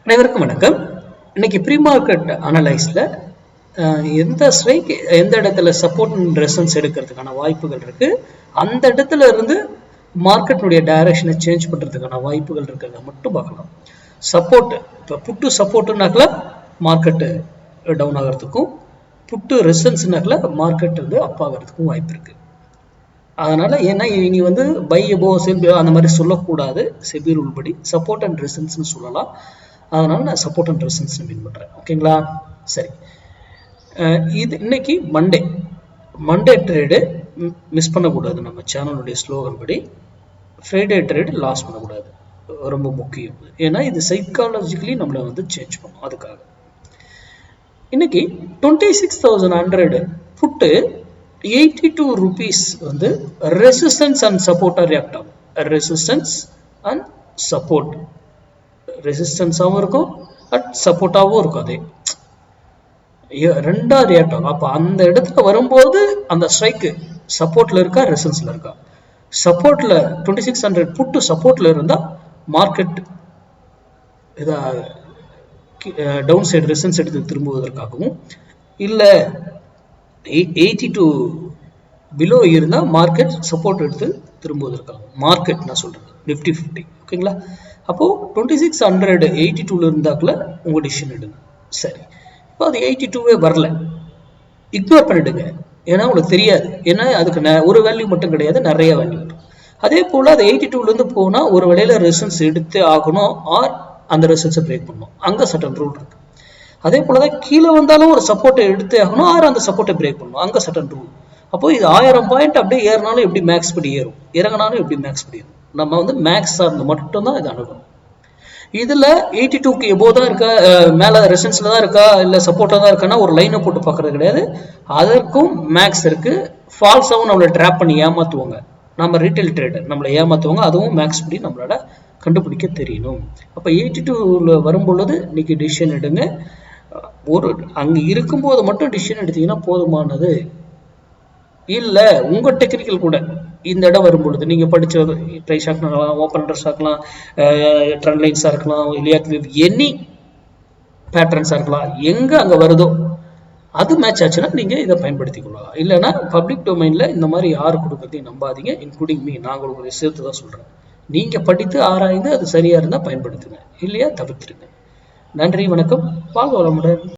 அனைவருக்கும் வணக்கம். இன்னைக்கு ப்ரீ மார்க்கெட் அனலைஸ்ல எந்த ஸ்ட்ரைக் எந்த இடத்துல சப்போர்ட் அண்ட் ரெசன்ஸ் எடுக்கிறதுக்கான வாய்ப்புகள் இருக்கு, அந்த இடத்துல இருந்து மார்க்கெட்டுடைய டைரக்ஷனை சேஞ்ச் பண்றதுக்கான வாய்ப்புகள் இருக்கிறத மட்டும் பார்க்கலாம். சப்போர்ட், இப்போ புட்டு சப்போர்ட்னாக்கல மார்க்கெட்டு டவுன் ஆகிறதுக்கும், புட்டு ரெசன்ஸ்னாக்கல மார்க்கெட் வந்து அப் ஆகிறதுக்கும் வாய்ப்பு இருக்கு. அதனால ஏன்னா இனி வந்து பை எபோ செல் அந்த மாதிரி சொல்லக்கூடாது. செபி ரூல் படி சப்போர்ட் அண்ட் ரெசன்ஸ்னு சொல்லலாம். அதனால நான் சப்போர்ட் அண்ட் ரெசன்ஸ் மீன் பண்றேன். ஓகேங்களா? சரி, இது இன்னைக்கு மண்டே ட்ரேடு மிஸ் பண்ணக்கூடாது. நம்ம சேனலுடைய ஸ்லோகன் படி ஃப்ரைடே ட்ரேடு லாஸ் பண்ணக்கூடாது, ரொம்ப முக்கியம். ஏன்னா இது சைக்காலஜிக்கலி நம்மளை வந்து சேஞ்ச் பண்ணும். அதுக்காக இன்னைக்கு 26,100 புட்டு 82 rupees வந்து ரெசிஸ்டன்ஸ் அண்ட் சப்போர்ட்டா ரியாக்ட் ஆகும். ரெசிஸ்டன்ஸ் அண்ட் சப்போர்ட், ரெசிஸ்டன்ஸாகவும் இருக்கும் அட் சப்போர்ட்டாகவும் இருக்கும். அதே ரெண்டா ரியாக்ட் ஆகும். அப்போ அந்த இடத்துல வரும்போது அந்த ஸ்ட்ரைக்கு சப்போர்ட்ல இருக்கா ரெசிஸ்டன்ஸ்ல இருக்கா? சப்போர்ட்ல 2600 புட்டு சப்போர்ட்ல இருந்தா மார்க்கெட் டவுன் சைடு ரெசிஸ்டன்ஸ் எடுத்து திரும்புவதற்காகவும், இல்லை 82 பிலோ இருந்தால் மார்க்கெட் சப்போர்ட் எடுத்து திரும்புவதற்காகும். மார்க்கெட் நான் சொல்றேன் நிஃப்டி 50. ஓகேங்களா? அப்போ 2600 82ல இருந்தாக்குல உங்க டிசிஷன் எடுங்க. சரி, இப்போ அது 82வே வரல, இக்னோர் பண்ணிடுங்க. ஏன்னா உங்களுக்கு தெரியாது. ஏன்னா அதுக்கு ஒரு வேல்யூ மட்டும் கிடையாது, நிறைய வேல்யூ வரும். அதே போல அது 82ல இருந்து போனா ஒரு வேளையில ரெசிஸ்டன்ஸ் எடுத்து ஆகணும், ஆர் அந்த ரெசிஸ்டன்ஸை பிரேக் பண்ணணும். அங்க சட்டன் ரூல் இருக்கு. அதே போலதான் கீழே வந்தாலும் ஒரு சப்போர்ட்டை எடுத்து ஆகணும், ஆறு அந்த சப்போர்ட்டை பிரேக் பண்ணணும். அங்க சட்டன் ரூல். அப்போ இது 1000 பாயிண்ட் அப்படியே ஏறினாலும் எப்படி மேக்ஸ் படி ஏறும், இறங்கினாலும் எப்படி மேக்ஸ் படி ஏறும். நம்ம வந்து மேக்ஸ் சார்ந்து மட்டும்தான் இது அணுகணும். இதுல 82க்கு எபோ தான் இருக்கா, மேல ரெசிஸ்டன்ஸ்ல தான் இருக்கா, இல்ல சப்போர்ட்டா தான் இருக்கான்னா ஒரு லைனை போட்டு பாக்குறது கிடையாது. அதற்கும் மேக்ஸ் இருக்கு. ஃபால்ஸாவும் நம்மளை ட்ராப் பண்ணி ஏமாத்துவாங்க. நம்ம ரீட்டைல் ட்ரேடர் நம்மளை ஏமாத்துவாங்க. அதுவும் மேக்ஸ் படி நம்மளோட கண்டுபிடிக்க தெரியணும். அப்ப 82ல வரும்பொழுது இன்னைக்கு டிசிஷன் எடுங்க. ஒரு அங்க இருக்கும்போது மட்டும் டிசிஷன் எடுத்தீங்கன்னா போதுமானது. இல்ல உங்க டெக்னிக்கல் கூட இந்த இடம் வரும்பொழுது நீங்க படிச்ச ப்ரைஸ் ஆக்கலாம், ஓப்பன் இன்ட்ரெஸ்ட் ஆக்கலாம், ட்ரெண்ட் லைன்ஸா இருக்கலாம், இல்லையா எனி பேட்டர்ன்ஸா இருக்கலாம், எங்க அங்க வருதோ அது மேட்ச் ஆச்சுன்னா நீங்க இதை பயன்படுத்திக் கொள்ளலாம். இல்லைன்னா பப்ளிக் டொமைன்ல இந்த மாதிரி யாரு கொடுக்கறதையும் நம்பாதீங்க, இன்க்ளூடிங் மீ. நான் உங்களுக்கு சேர்த்து தான் சொல்றேன். நீங்க படித்து ஆராய்ந்து அது சரியா இருந்தா பயன்படுத்துங்க, இல்லையா தவிர்த்துருங்க. நன்றி, வணக்கம், வாழ்க வளமுடன்.